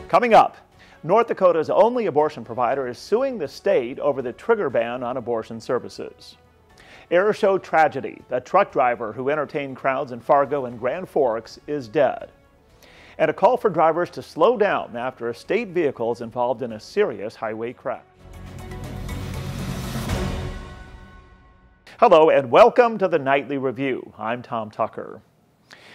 Coming up, North Dakota's only abortion provider is suing the state over the trigger ban on abortion services. Air show tragedy. A truck driver who entertained crowds in Fargo and Grand Forks is dead. And a call for drivers to slow down after a state vehicle is involved in a serious highway crash. Hello and welcome to the Nightly Review. I'm Tom Tucker.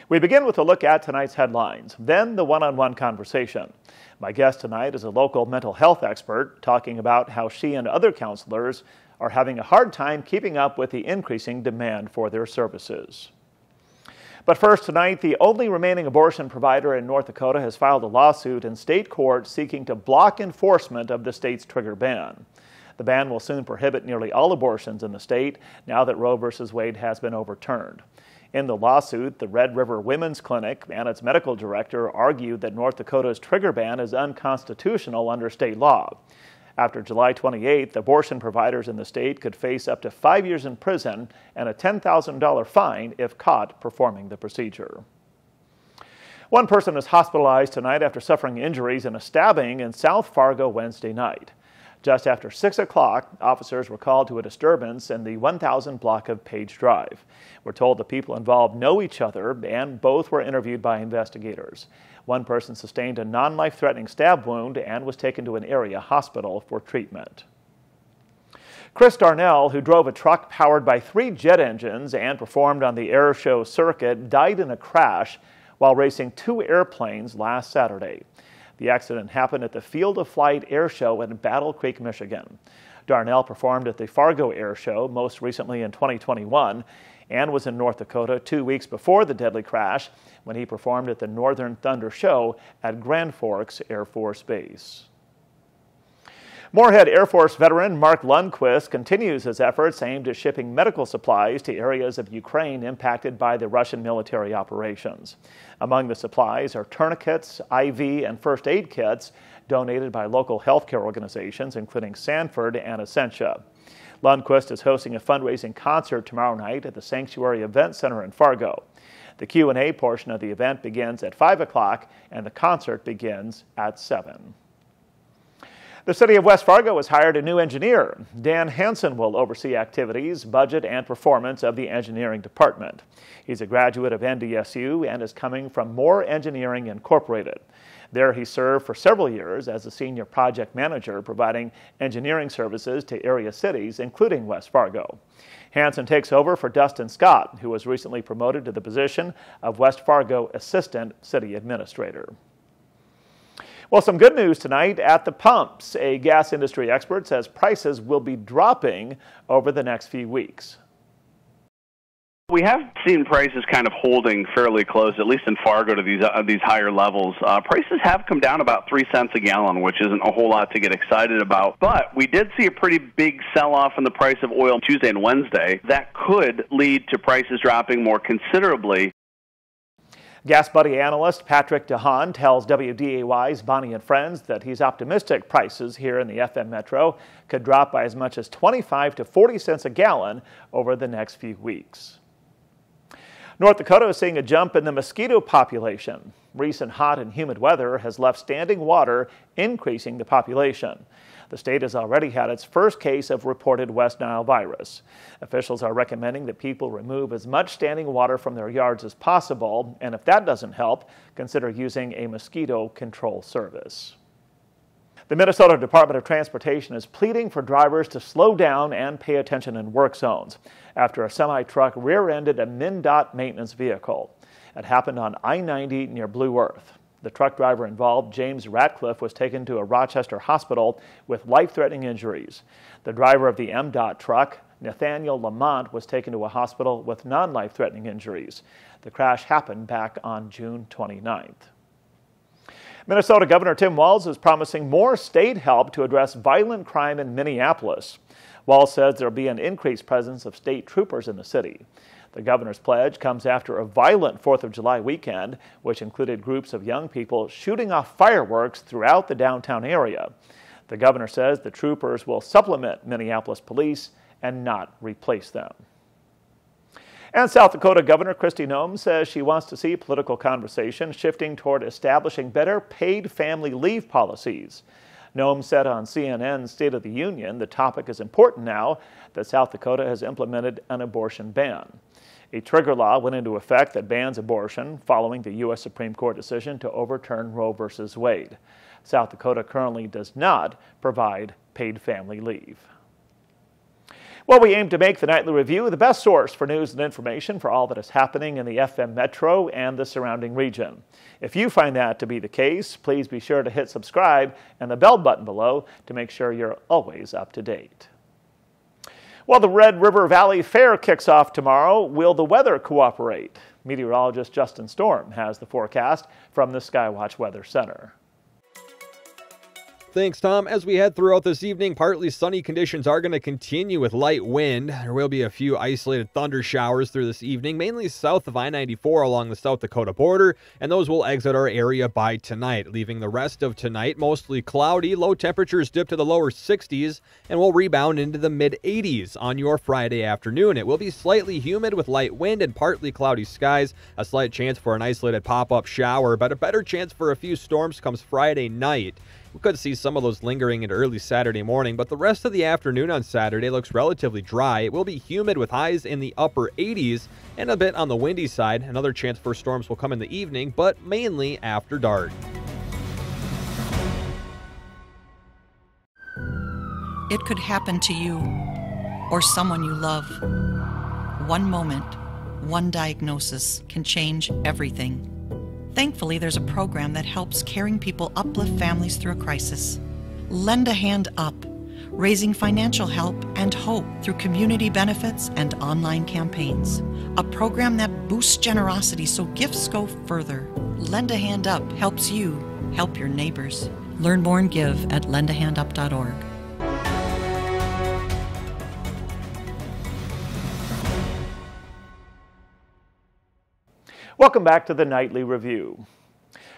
We begin with a look at tonight's headlines, then the one-on-one conversation. My guest tonight is a local mental health expert talking about how she and other counselors are having a hard time keeping up with the increasing demand for their services. But first tonight, the only remaining abortion provider in North Dakota has filed a lawsuit in state court seeking to block enforcement of the state's trigger ban. The ban will soon prohibit nearly all abortions in the state now that Roe v. Wade has been overturned. In the lawsuit, the Red River Women's Clinic and its medical director argued that North Dakota's trigger ban is unconstitutional under state law. After July 28th, abortion providers in the state could face up to 5 years in prison and a $10,000 fine if caught performing the procedure. One person is hospitalized tonight after suffering injuries in a stabbing in South Fargo Wednesday night. Just after 6 o'clock, officers were called to a disturbance in the 1000 block of Page Drive. We're told the people involved know each other and both were interviewed by investigators. One person sustained a non-life-threatening stab wound and was taken to an area hospital for treatment. Chris Darnell, who drove a truck powered by 3 jet engines and performed on the air show circuit, died in a crash while racing 2 airplanes last Saturday. The accident happened at the Field of Flight Air Show in Battle Creek, Michigan. Darnell performed at the Fargo Air Show most recently in 2021 and was in North Dakota 2 weeks before the deadly crash when he performed at the Northern Thunder Show at Grand Forks Air Force Base. Moorhead Air Force veteran Mark Lundquist continues his efforts aimed at shipping medical supplies to areas of Ukraine impacted by the Russian military operations. Among the supplies are tourniquets, IV, and first aid kits donated by local healthcare organizations, including Sanford and Essentia. Lundquist is hosting a fundraising concert tomorrow night at the Sanctuary Event Center in Fargo. The Q&A portion of the event begins at 5 o'clock and the concert begins at 7. The city of West Fargo has hired a new engineer. Dan Hansen will oversee activities, budget, and performance of the engineering department. He's a graduate of NDSU and is coming from Moore Engineering Incorporated. There he served for several years as a senior project manager, providing engineering services to area cities, including West Fargo. Hansen takes over for Dustin Scott, who was recently promoted to the position of West Fargo Assistant City Administrator. Well, some good news tonight at the pumps. A gas industry expert says prices will be dropping over the next few weeks. We have seen prices kind of holding fairly close, at least in Fargo, to these higher levels. Prices have come down about 3 cents a gallon, which isn't a whole lot to get excited about. But we did see a pretty big sell-off in the price of oil Tuesday and Wednesday. That could lead to prices dropping more considerably. Gas Buddy analyst Patrick DeHaan tells WDAY's Bonnie and Friends that he's optimistic prices here in the FM Metro could drop by as much as 25 to 40 cents a gallon over the next few weeks. North Dakota is seeing a jump in the mosquito population. Recent hot and humid weather has left standing water, increasing the population. The state has already had its first case of reported West Nile virus. Officials are recommending that people remove as much standing water from their yards as possible, and if that doesn't help, consider using a mosquito control service. The Minnesota Department of Transportation is pleading for drivers to slow down and pay attention in work zones after a semi-truck rear-ended a MnDOT maintenance vehicle. It happened on I-90 near Blue Earth. The truck driver involved, James Ratcliffe, was taken to a Rochester hospital with life-threatening injuries. The driver of the MDOT truck, Nathaniel Lamont, was taken to a hospital with non-life-threatening injuries. The crash happened back on June 29th. Minnesota Governor Tim Walz is promising more state help to address violent crime in Minneapolis. Walz says there will be an increased presence of state troopers in the city. The governor's pledge comes after a violent 4th of July weekend, which included groups of young people shooting off fireworks throughout the downtown area. The governor says the troopers will supplement Minneapolis police and not replace them. And South Dakota Governor Kristi Noem says she wants to see political conversation shifting toward establishing better paid family leave policies. Noem said on CNN's State of the Union the topic is important now that South Dakota has implemented an abortion ban. A trigger law went into effect that bans abortion following the U.S. Supreme Court decision to overturn Roe v. Wade. South Dakota currently does not provide paid family leave. Well, we aim to make the Nightly Review the best source for news and information for all that is happening in the FM Metro and the surrounding region. If you find that to be the case, please be sure to hit subscribe and the bell button below to make sure you're always up to date. Well, the Red River Valley Fair kicks off tomorrow. Will the weather cooperate? Meteorologist Justin Storm has the forecast from the Skywatch Weather Center. Thanks, Tom. As we head throughout this evening, partly sunny conditions are going to continue with light wind. There will be a few isolated thunder showers through this evening, mainly south of I-94 along the South Dakota border, and those will exit our area by tonight, leaving the rest of tonight mostly cloudy. Low temperatures dip to the lower 60s and will rebound into the mid-80s on your Friday afternoon. It will be slightly humid with light wind and partly cloudy skies, a slight chance for an isolated pop-up shower, but a better chance for a few storms comes Friday night. We could see some of those lingering into early Saturday morning, but the rest of the afternoon on Saturday looks relatively dry. It will be humid with highs in the upper 80s and a bit on the windy side. Another chance for storms will come in the evening, but mainly after dark. It could happen to you or someone you love. One moment, one diagnosis can change everything. Thankfully, there's a program that helps caring people uplift families through a crisis. Lend a Hand Up, raising financial help and hope through community benefits and online campaigns. A program that boosts generosity so gifts go further. Lend a Hand Up helps you help your neighbors. Learn more and give at lendahandup.org. Welcome back to the Nightly Review.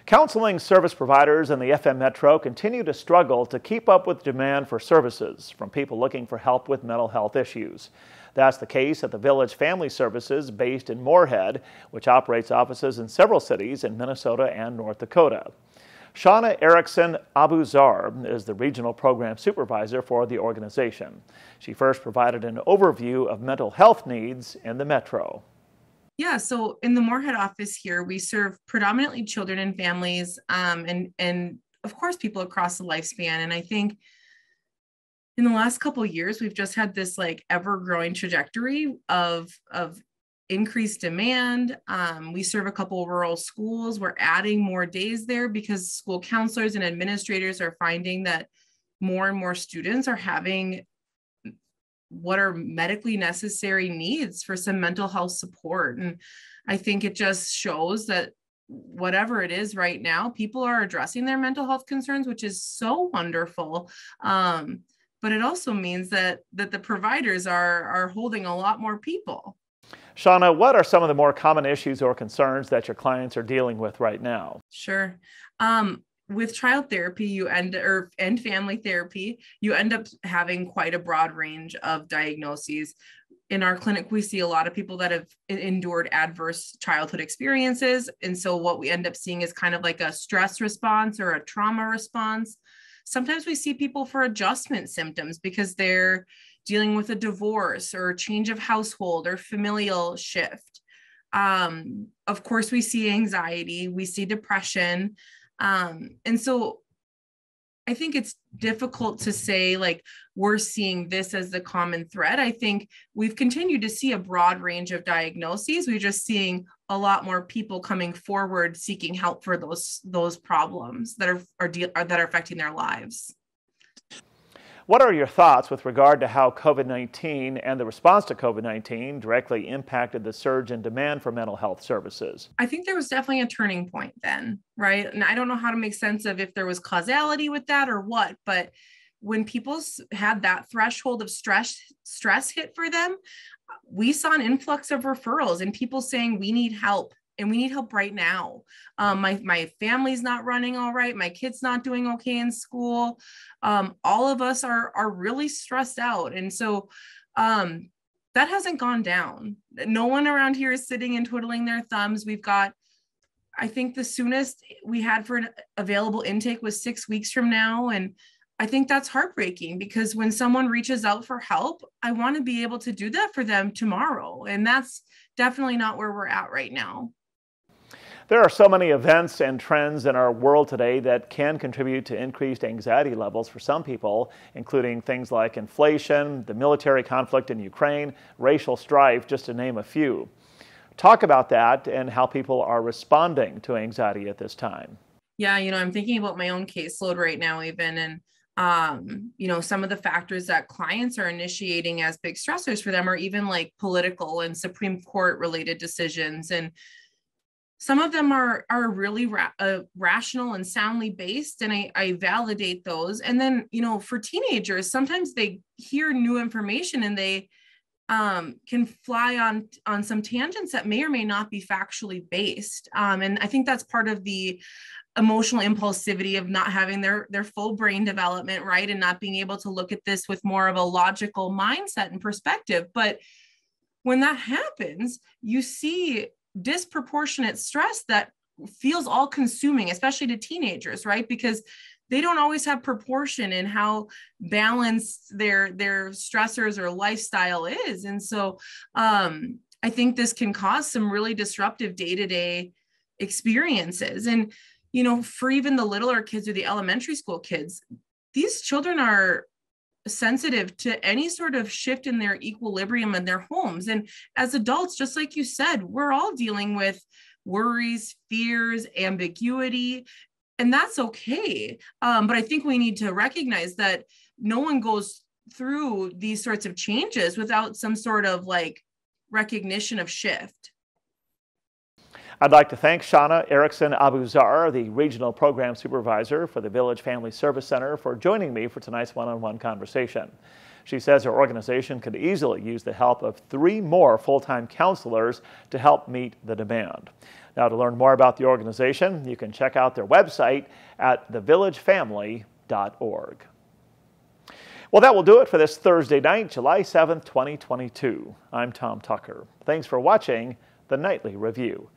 Counseling service providers in the FM Metro continue to struggle to keep up with demand for services from people looking for help with mental health issues. That's the case at the Village Family Services based in Moorhead, which operates offices in several cities in Minnesota and North Dakota. Shauna Erickson Abuzar is the regional program supervisor for the organization. She first provided an overview of mental health needs in the Metro. Yeah, so in the Moorhead office here, we serve predominantly children and families, and of course people across the lifespan. And I think in the last couple of years, we've just had this like ever-growing trajectory of increased demand. We serve a couple of rural schools. We're adding more days there because school counselors and administrators are finding that more and more students are having what are medically necessary needs for some mental health support. And I think it just shows that whatever it is right now, people are addressing their mental health concerns, which is so wonderful. But it also means that the providers are holding a lot more people. Shauna, what are some of the more common issues or concerns that your clients are dealing with right now? Sure. With child therapy, and family therapy, you end up having quite a broad range of diagnoses. In our clinic, we see a lot of people that have endured adverse childhood experiences. And so what we end up seeing is kind of like a stress response or a trauma response. Sometimes we see people for adjustment symptoms because they're dealing with a divorce or a change of household or familial shift. Of course, we see anxiety, we see depression. And so I think it's difficult to say like we're seeing this as the common thread. I think we've continued to see a broad range of diagnoses. We're just seeing a lot more people coming forward seeking help for those problems that are affecting their lives. What are your thoughts with regard to how COVID-19 and the response to COVID-19 directly impacted the surge in demand for mental health services? I think there was definitely a turning point then, right? And I don't know how to make sense of if there was causality with that or what, but when people had that threshold of stress hit for them, we saw an influx of referrals and people saying, we need help. And we need help right now. My family's not running all right. My kid's not doing okay in school. All of us are really stressed out. And so that hasn't gone down. No one around here is sitting and twiddling their thumbs. We've got, I think the soonest we had for an available intake was 6 weeks from now. And I think that's heartbreaking, because when someone reaches out for help, I want to be able to do that for them tomorrow. And that's definitely not where we're at right now. There are so many events and trends in our world today that can contribute to increased anxiety levels for some people, including things like inflation, the military conflict in Ukraine, racial strife, just to name a few. Talk about that and how people are responding to anxiety at this time. Yeah, I'm thinking about my own caseload right now even, and some of the factors that clients are initiating as big stressors for them are even like political and Supreme Court related decisions. And some of them are really rational and soundly based, and I validate those. And then, for teenagers, sometimes they hear new information and they can fly on some tangents that may or may not be factually based. And I think that's part of the emotional impulsivity of not having their full brain development, right? And not being able to look at this with more of a logical mindset and perspective. But when that happens, you see disproportionate stress that feels all consuming, especially to teenagers, right? Because they don't always have proportion in how balanced their stressors or lifestyle is. And so I think this can cause some really disruptive day-to-day experiences. And for even the littler kids or the elementary school kids, these children are sensitive to any sort of shift in their equilibrium in their homes. And as adults, just like you said, we're all dealing with worries, fears, ambiguity, and that's okay. But I think we need to recognize that no one goes through these sorts of changes without some sort of recognition of shift. I'd like to thank Shauna Erickson Abuzar, the Regional Program Supervisor for the Village Family Service Center, for joining me for tonight's one-on-one conversation. She says her organization could easily use the help of 3 more full-time counselors to help meet the demand. Now, to learn more about the organization, you can check out their website at thevillagefamily.org. Well, that will do it for this Thursday night, July 7th, 2022. I'm Tom Tucker. Thanks for watching the Nightly Review.